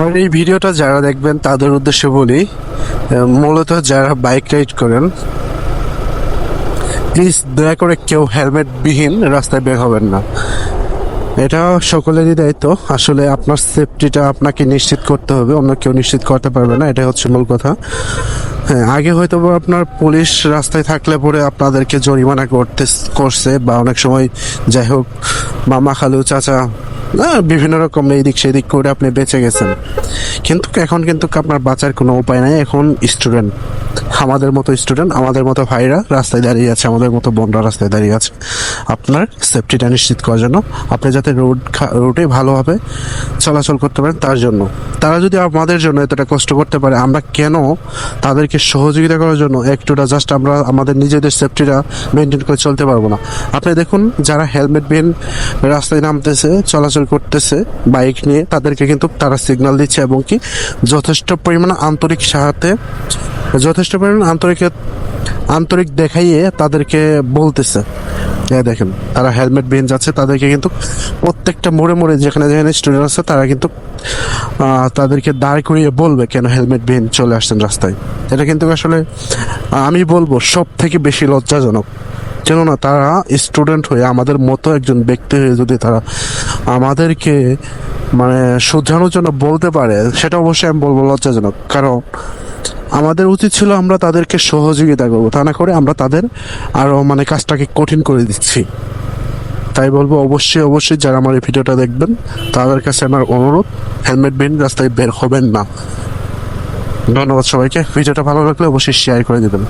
আমার এই ভিডিওটা যারা দেখবেন তাদের উদ্দেশ্যে বলি, মূলত যারা বাইক রাইড করেন প্লিজ দয়া করে কেউ হেলমেট বিহীন রাস্তায় বের হবেন না। এটা সকলেরই দায়িত্ব। আসলে আপনার সেফটিটা আপনাকে নিশ্চিত করতে হবে, অন্য কেউ নিশ্চিত করতে পারবে না, এটা হচ্ছে মূল কথা। হ্যাঁ, আগে হয়তো আপনার পুলিশ রাস্তায় থাকলে পরে আপনাদেরকে জরিমানা করছে বা অনেক সময় যাই হোক মামা খালু চাচা বিভিন্ন রকম এইদিক সেদিক করে আপনি বেঁচে গেছেন। কিন্তু এখন কিন্তু আপনার বাঁচার কোনো উপায় নাই। এখন স্টুডেন্ট, আমাদের মতো স্টুডেন্ট, আমাদের মতো ভাইরা রাস্তায় দাঁড়িয়ে আছে, আমাদের মতো বোনরা রাস্তায় দাঁড়িয়ে আছে আপনার সেফটিটা নিশ্চিত করার জন্য, আপনি যাতে রোডে ভালোভাবে চলাচল করতে পারেন তার জন্য। তারা যদি আমাদের জন্য এতটা কষ্ট করতে পারে, আমরা কেন তাদেরকে সহযোগিতা করার জন্য একটুটা জাস্ট আমরা আমাদের নিজেদের সেফটিটা মেনটেন করে চলতে পারবো না? আপনি দেখুন, যারা হেলমেট বিহীন রাস্তায় নামতেছে, চলাচল করতেছে বাইক নিয়ে, তাদেরকে কিন্তু তারা সিগন্যাল দিচ্ছে এবং কি যথেষ্ট পরিমাণ আন্তরিক দেখাইয়ে তাদেরকে বলতেছে। দেখেন, তারা হেলমেট বিহীন যাচ্ছে, তাদেরকে কিন্তু প্রত্যেকটা মোড়ে যেখানে যেখানে স্টুডেন্ট আছে তারা কিন্তু তাদেরকে দাঁড় করিয়ে বলবে কেন হেলমেট বিহীন চলে আসছেন রাস্তায়। এটা কিন্তু আসলে আমি বলবো সব থেকে বেশি লজ্জাজনক। কেননা তারা স্টুডেন্ট হয়ে, আমাদের মতো একজন ব্যক্তি হয়ে যদি তারা আমাদেরকে শুধরানোর জন্য বলতে পারে, সেটা অবশ্যই আমি বলবো লজ্জাজনক। কারণ আমাদের উচিত ছিল আমরা তাদেরকে সহযোগিতা করবো, তা না করে আমরা তাদের আরও কাজটাকে কঠিন করে দিচ্ছি। তাই বলবো অবশ্যই যারা আমার এই ভিডিওটা দেখবেন তাদের কাছে আমার অনুরোধ, হেলমেট বিহীন রাস্তায় বের হবেন না। ধন্যবাদ সবাইকে। ভিডিওটা ভালো লাগলে অবশ্যই শেয়ার করে দেবেন।